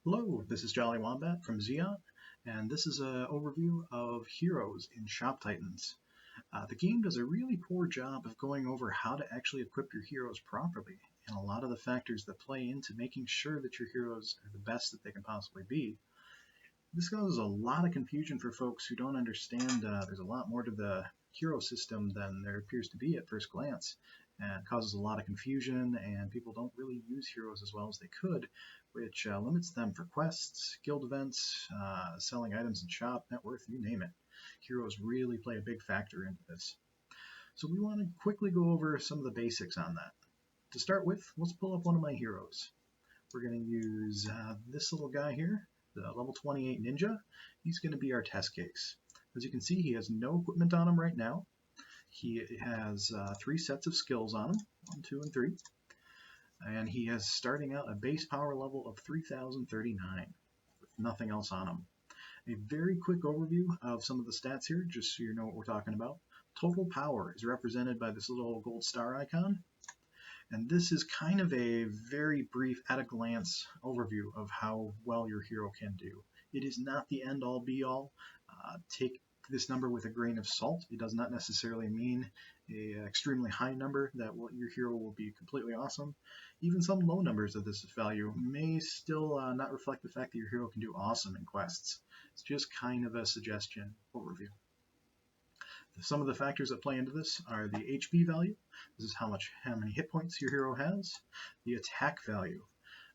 Hello, this is Jolly Wombat from Xeon, and this is an overview of heroes in ShopTitans. The game does a really poor job of going over how to actually equip your heroes properly, and a lot of the factors that play into making sure that your heroes are the best that they can possibly be. This causes a lot of confusion for folks who don't understand there's a lot more to the hero system than there appears to be at first glance. And it causes a lot of confusion, and people don't really use heroes as well as they could, which limits them for quests, guild events, selling items in shop, net worth, you name it. Heroes really play a big factor into this. So we want to quickly go over some of the basics on that. To start with, let's pull up one of my heroes. We're going to use this little guy here, the level 28 ninja. He's going to be our test case. As you can see, he has no equipment on him right now. He has 3 sets of skills on him, 1, 2, and 3. And he is starting out a base power level of 3039 with nothing else on him. A very quick overview of some of the stats here, just so you know what we're talking about. Total power is represented by this little gold star icon. And this is kind of a very brief, at-a-glance overview of how well your hero can do. It is not the end-all, be-all. Take this number with a grain of salt. It does not necessarily mean an extremely high number that your hero will be completely awesome. Even some low numbers of this value may still not reflect the fact that your hero can do awesome in quests. It's just kind of a suggestion overview. Some of the factors that play into this are the HP value. This is how many hit points your hero has. The attack value.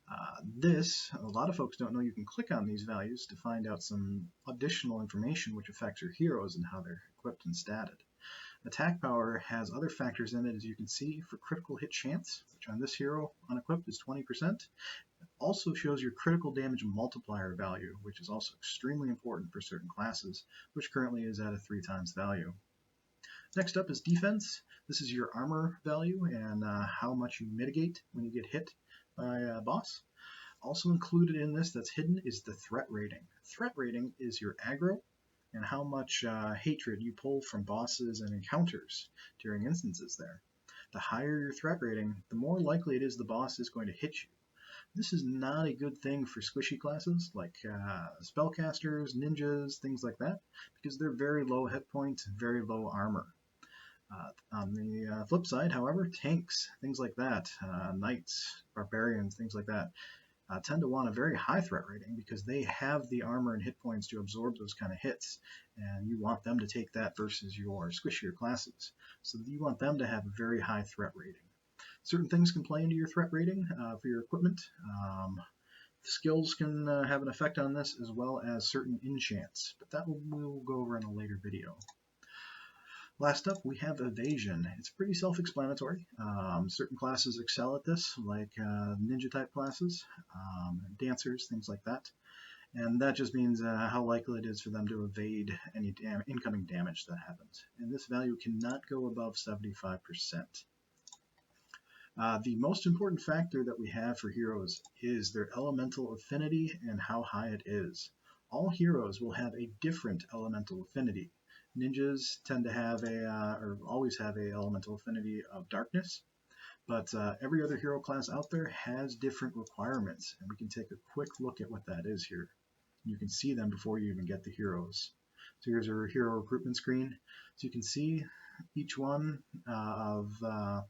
A lot of folks don't know you can click on these values to find out some additional information which affects your heroes and how they're equipped and statted. Attack power has other factors in it, as you can see, for critical hit chance, which on this hero unequipped is 20%. It also shows your critical damage multiplier value, which is also extremely important for certain classes, which currently is at a 3 times value. Next up is defense. This is your armor value and how much you mitigate when you get hit by a boss. Also included in this that's hidden is the threat rating. Threat rating is your aggro and how much hatred you pull from bosses and encounters during instances there. The higher your threat rating, the more likely it is the boss is going to hit you. This is not a good thing for squishy classes like spellcasters, ninjas, things like that, because they're very low hit points and very low armor. On the flip side, however, tanks, things like that, knights, barbarians, things like that, tend to want a very high threat rating because they have the armor and hit points to absorb those kind of hits, and you want them to take that versus your squishier classes. So you want them to have a very high threat rating. Certain things can play into your threat rating for your equipment. Skills can have an effect on this, as well as certain enchants, but that we'll go over in a later video. Last up, we have evasion. It's pretty self-explanatory. Certain classes excel at this, like ninja-type classes, dancers, things like that. And that just means how likely it is for them to evade any incoming damage that happens. And this value cannot go above 75%. The most important factor that we have for heroes is their elemental affinity and how high it is. All heroes will have a different elemental affinity. Ninjas tend to have or always have a elemental affinity of darkness, but every other hero class out there has different requirements, and we can take a quick look at what that is here. You can see them before you even get the heroes. So here's our hero recruitment screen. So you can see each one of the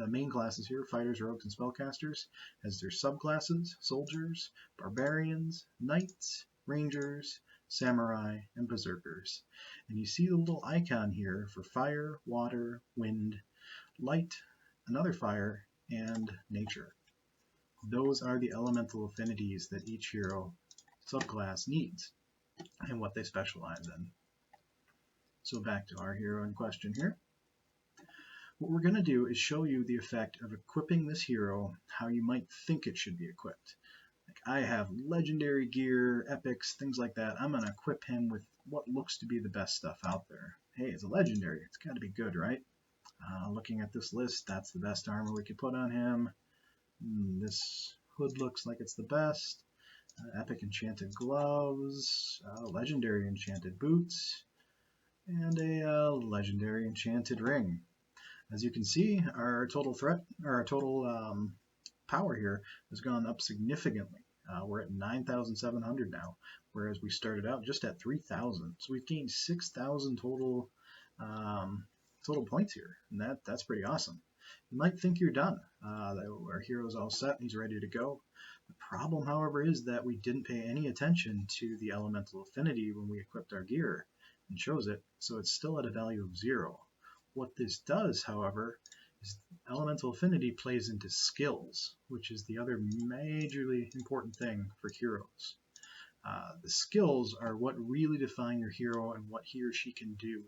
main classes here, fighters, rogues, and spellcasters, has their subclasses, soldiers, barbarians, knights, rangers, samurai, and berserkers. And you see the little icon here for fire, water, wind, light, another fire, and nature. Those are the elemental affinities that each hero subclass needs and what they specialize in. So back to our hero in question here. What we're going to do is show you the effect of equipping this hero how you might think it should be equipped. I have legendary gear, epics, things like that. I'm going to equip him with what looks to be the best stuff out there. Hey, it's a legendary. It's got to be good, right? Looking at this list, that's the best armor we could put on him. This hood looks like it's the best. Epic enchanted gloves, legendary enchanted boots, and a legendary enchanted ring. As you can see, our total power here has gone up significantly. We're at 9,700 now, whereas we started out just at 3,000. So we've gained 6,000 total points here, and that's pretty awesome. You might think you're done. Our hero's all set, he's ready to go. The problem, however, is that we didn't pay any attention to the elemental affinity when we equipped our gear and chose it, so it's still at a value of 0. What this does, however, is elemental affinity plays into skills, which is the other majorly important thing for heroes. The skills are what really define your hero and what he or she can do.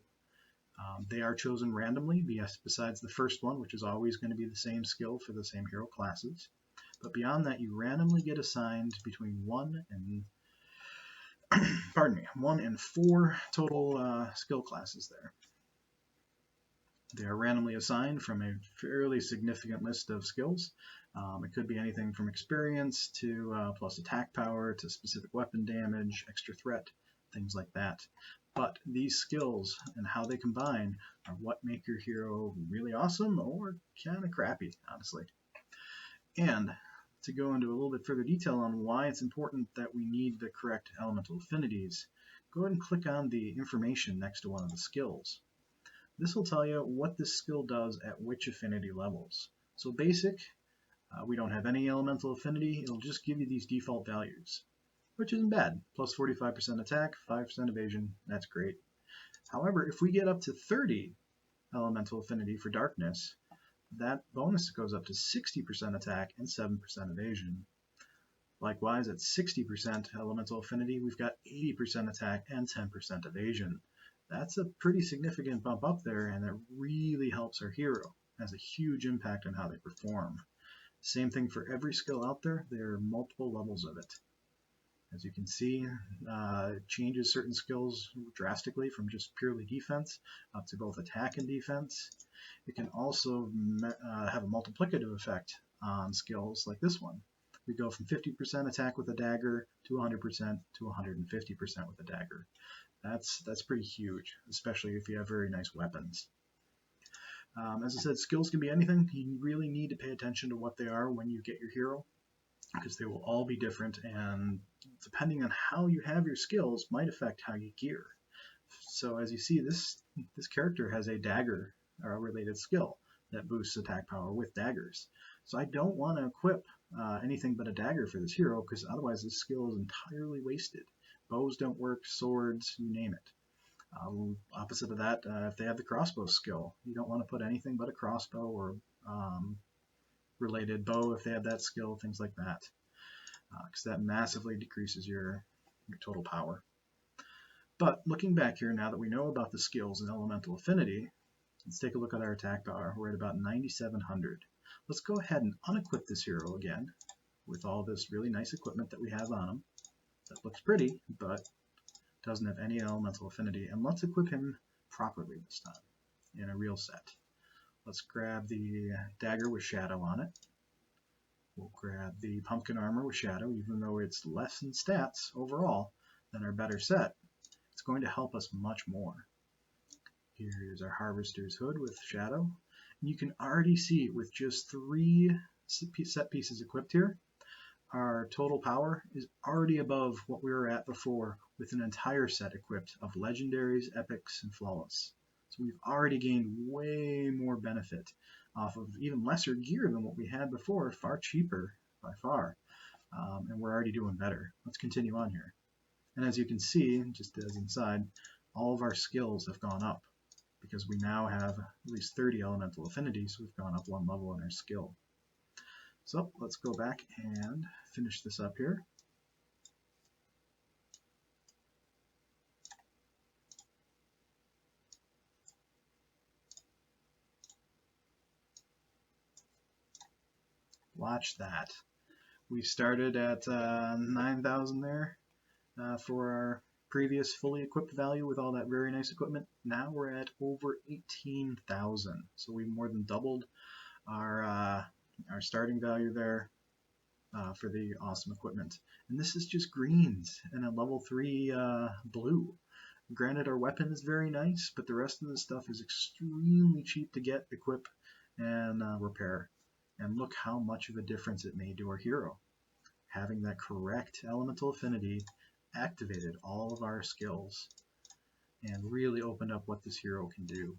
They are chosen randomly, besides the first one, which is always going to be the same skill for the same hero classes. But beyond that, you randomly get assigned between 1 and 4 total skill classes there. They are randomly assigned from a fairly significant list of skills. It could be anything from experience to plus attack power to specific weapon damage, extra threat, things like that. But these skills and how they combine are what make your hero really awesome or kind of crappy, honestly. And to go into a little bit further detail on why it's important that we need the correct elemental affinities, go ahead and click on the information next to one of the skills. This will tell you what this skill does at which affinity levels. So basic, we don't have any elemental affinity, it'll just give you these default values, which isn't bad. Plus 45% attack, 5% evasion, that's great. However, if we get up to 30 elemental affinity for darkness, that bonus goes up to 60% attack and 7% evasion. Likewise, at 60% elemental affinity, we've got 80% attack and 10% evasion. That's a pretty significant bump up there, and it really helps our hero. It has a huge impact on how they perform. Same thing for every skill out there. There are multiple levels of it. As you can see, it changes certain skills drastically from just purely defense up to both attack and defense. It can also have a multiplicative effect on skills like this one. We go from 50% attack with a dagger to 100% to 150% with a dagger. That's pretty huge, especially if you have very nice weapons. As I said, skills can be anything. You really need to pay attention to what they are when you get your hero, because they will all be different, and depending on how you have your skills might affect how you gear. So as you see, this character has a dagger or a related skill that boosts attack power with daggers. So I don't want to equip anything but a dagger for this hero, because otherwise this skill is entirely wasted. Bows don't work, swords, you name it. Opposite of that, if they have the crossbow skill, you don't want to put anything but a crossbow or related bow if they have that skill, things like that, because that massively decreases your total power. But looking back here, now that we know about the skills and elemental affinity, let's take a look at our attack power. We're at about 9,700. Let's go ahead and unequip this hero again with all this really nice equipment that we have on him. That looks pretty, but doesn't have any elemental affinity. And let's equip him properly this time in a real set. Let's grab the dagger with shadow on it. We'll grab the pumpkin armor with shadow, even though it's less in stats overall than our better set. It's going to help us much more. Here's our harvester's hood with shadow. And you can already see with just 3 set pieces equipped here, our total power is already above what we were at before with an entire set equipped of legendaries, epics, and flawless. So we've already gained way more benefit off of even lesser gear than what we had before, far cheaper by far, and we're already doing better. Let's continue on here. And as you can see, just as inside, all of our skills have gone up because we now have at least 30 elemental affinities, so we've gone up 1 level in our skill. So let's go back and finish this up here. Watch that. We started at 9,000 there for our previous fully equipped value with all that very nice equipment. Now we're at over 18,000. So we've more than doubled our starting value there for the awesome equipment. And this is just greens and a level 3 blue. Granted, our weapon is very nice, but the rest of the stuff is extremely cheap to get, equip, and repair. And look how much of a difference it made to our hero. having that correct elemental affinity activated all of our skills and really opened up what this hero can do.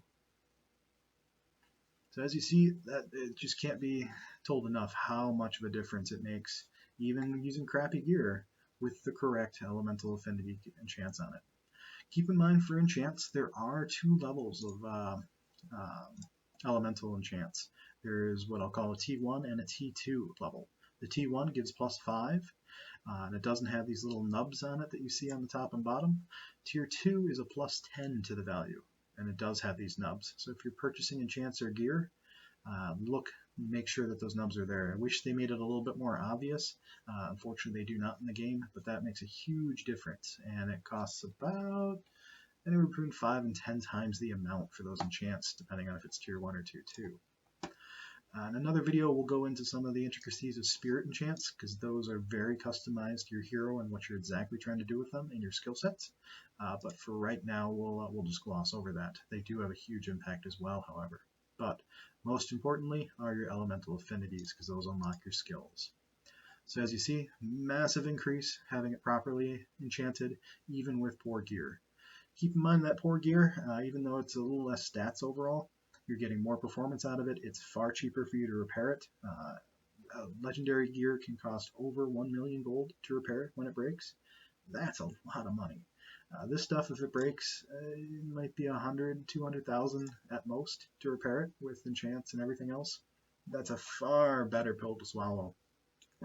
So as you see, that it just can't be told enough how much of a difference it makes, even using crappy gear, with the correct elemental affinity enchants on it. Keep in mind for enchants, there are 2 levels of elemental enchants. There's what I'll call a T1 and a T2 level. The T1 gives +5, and it doesn't have these little nubs on it that you see on the top and bottom. Tier 2 is a +10 to the value, and it does have these nubs. So if you're purchasing enchants or gear, make sure that those nubs are there. I wish they made it a little bit more obvious. Unfortunately, they do not in the game, but that makes a huge difference, and it costs about anywhere between 5 and 10 times the amount for those enchants, depending on if it's tier 1 or tier 2. In another video, we'll go into some of the intricacies of spirit enchants, because those are very customized to your hero and what you're exactly trying to do with them in your skill sets. But for right now, we'll just gloss over that. They do have a huge impact as well, however. But most importantly are your elemental affinities, because those unlock your skills. So as you see, massive increase having it properly enchanted, even with poor gear. Keep in mind that poor gear, even though it's a little less stats overall, you're getting more performance out of it. It's far cheaper for you to repair it. Legendary gear can cost over 1 million gold to repair it when it breaks. That's a lot of money. This stuff, if it breaks, it might be 100, 200,000 at most to repair it with enchants and everything else. That's a far better pill to swallow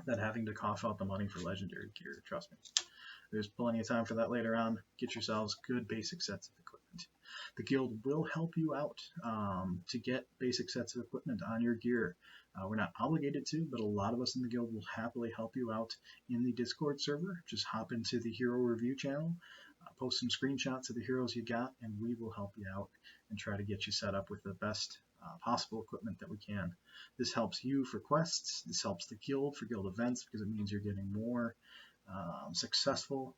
than having to cough out the money for legendary gear, trust me. There's plenty of time for that later on. Get yourselves good basic sets of equipment. The guild will help you out to get basic sets of equipment on your gear. We're not obligated to, but a lot of us in the guild will happily help you out in the Discord server. Just hop into the hero review channel, post some screenshots of the heroes you got, and we will help you out and try to get you set up with the best possible equipment that we can. This helps you for quests. This helps the guild for guild events, because it means you're getting more successful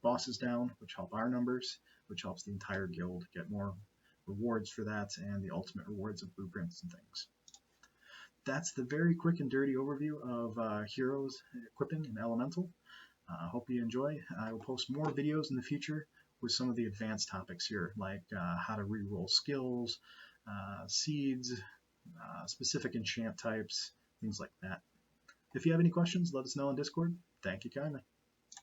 bosses down, which help our numbers, which helps the entire guild get more rewards for that, and the ultimate rewards of blueprints and things. That's the very quick and dirty overview of heroes, equipping, and elemental. Hope you enjoy. I will post more videos in the future with some of the advanced topics here, like how to reroll skills, seeds, specific enchant types, things like that. If you have any questions, let us know on Discord. Thank you kindly.